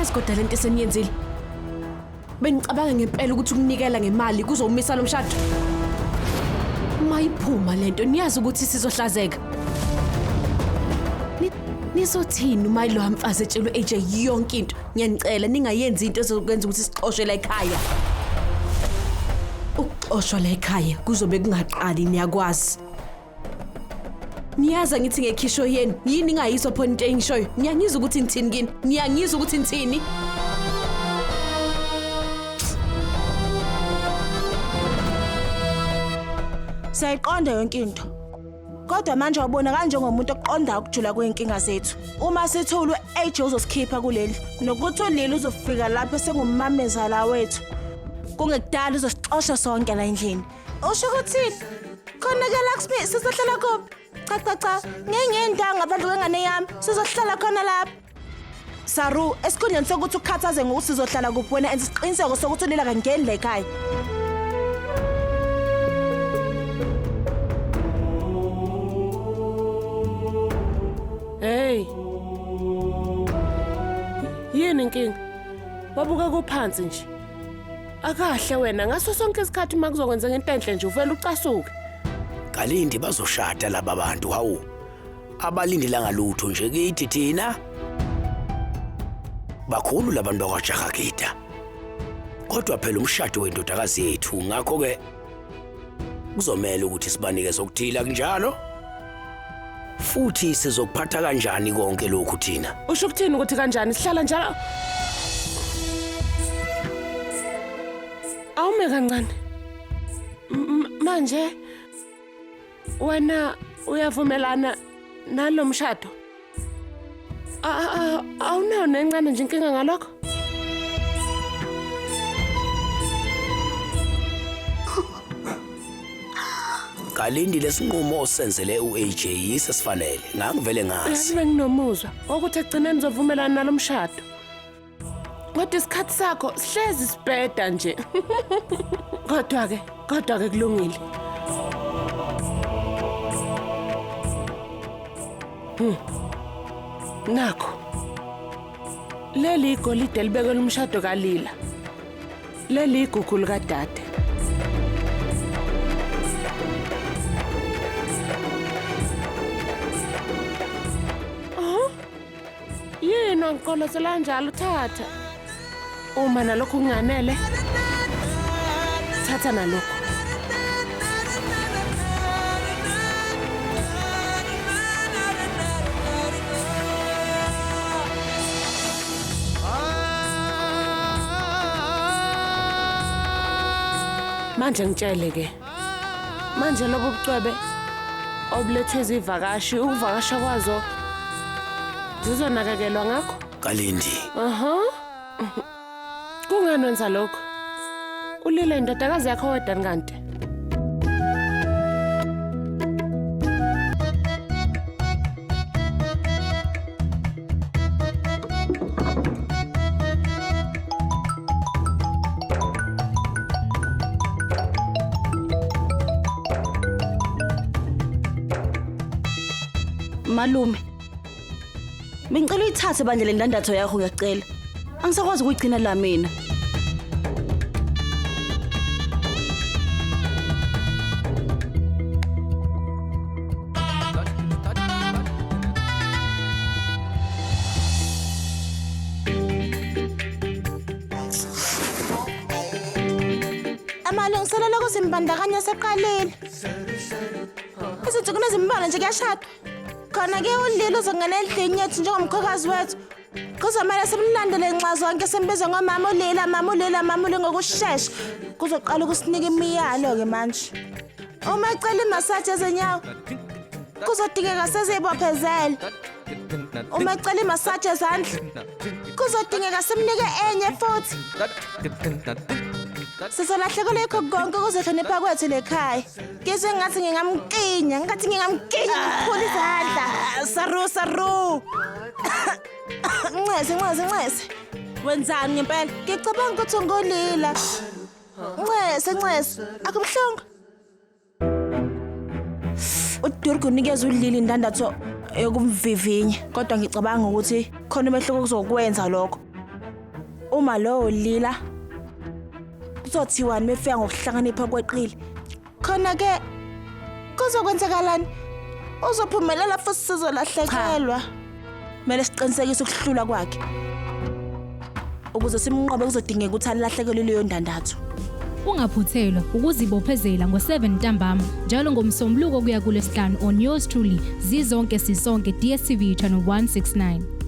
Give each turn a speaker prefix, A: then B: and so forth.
A: Niyazi kodwa lento eseniyenzile. Bengicabanga ngempela ukuthi ukunikela ngemali kuzomisa lo mshado. Mayiphuma lento niyazi ukuthi sizohlazeka. Nizothini uma lo mfazi etshela uAJ yonke into? Ngiyanicela ningayenzi into ezokwenza ukuthi sixoshwe la ekhaya. Ukuxoshwa la ekhaya kuzobe kungaqali niyakwazi. Niyazi ngithi ngekhisho yeni yini ingayiswa phone into engishoyo. Ngiyangizwa ukuthi ngithini kini. Ngiyangizwa ukuthi ngithini.
B: Siyayiqonda yonke into. Kodwa manje wabona kanje ngomuntu oqonda ukujula kweinkinga zethu. Uma sithula uAJ uzosikhipha kuleli nokuthi ulili uzofika lapho sengumamezala wethu. Kungekudala uzosixosha sonke la endlini. Usho ukuthini? Khona ke la kusimi sizohlala kuphi? Cha. Ngeke ngaphandle kwengane yami. Sizohlala khona lapha. Saru, esikhundleni sokuthi ukukhathaze ngokuthi sizohlala kuphi wena enza isiqiniseko sokuthi ulila kangeni la ekhaya.
C: Hey. Yini inkinga? Wabuka kuphansi nje. Akahle wena ngaso sonke isikhathi makuzokwenza ngento enhle nje uvela ucasuke.
D: Kalindi bazoshada laba bantu hawu. Abalindela ngalutho nje kithi thina. Bakhulu labantu bakwaJahagita. Kodwa phela umshado wendodakazi yethu ngakho ke kuzomela ukuthi sibanike sokuthila kunjalo. Futhi sizokuphatha kanjani konke lokhu thina?
C: Usho ukuthini ukuthi kanjani sihlala njalo? Awume kancane. Manje wena uyavumelana nalomshado? Awunayo nencane nje inkinga ngalokho?
D: Kalindi lesinqumo osenzele uAJ isesifanele. Ngangivele ngazi.
C: Benginomuzwa ukuthi egcineni nizovumelana nalomshado. Kodwa isikhathi sakho sihlezi sibheda nje. Kodwa ke kulungile. Nakho. Leli igolide libekela umshado kalila. Leli igugu likadade. Yini onkolosela njalo thatha. Uma nalokho kunganele. Thatha nalokho. Manje ngitshele ke. Manje lobo bucwebe obulethwe izivakashi ukuvakasha kwazo zizonakekelwa ngakho?
D: Kalindi.
C: Kungani wenza lokho? Ulile indodakazi yakho wedwa kanti?
B: Malume. Bengicela uyithathe bandle le ndandatho yakho ngiyacela. Angisakwazi ukuyigcina la mina. Amalungiselelo kuzimbandakanya seqalile. Izinto kunezimbala nje kuyashada. Khona ke ulilo uzongena endlini yethu njengomkhokazi wethu. Kuzomela simlandele nxa zonke simbize ngomama ulila ngokusheshsha. Kuzoqala ukusinika imiyalo ke manje. Uma ecela imassage ezenyawo kuzodingeka sezibophezela. Uma ecela imassage ezandla kuzodingeka simnike enye futhi. Sizolahlekelwa yikho konke ukuzihlonipha kwethu lekhaya. Ngizwe ngathi ngingamkinya ukuphula izandla. Saru. Ncese. Wenzani ngempela? Ngicabanga ukuthi ungolila. Ncese. Akubuhlungu. uDurgu unikeza uLili indandatho yokumvivinya kodwa ngicabanga ukuthi khona umehluko kuzokwenza lokho. Uma lo lila kuzothiwani mefika ngokuhlakanipha kweqile. Khona ke kuzokwenzakalani? Uzophumelela futhi sizolahlekelwa. Kumele siqinisekise ukuhlula kwakhe. Ukuze simnqobe kuzodingeka ukuthi alahlekelwe leyo ndandatho.
E: Ungaphuthelwa ukuzibophezela ngo7 ntambama njalo ngomsombuluko kuya kuLesihlanu on yours truly zizonke sisonke DStv channel 169.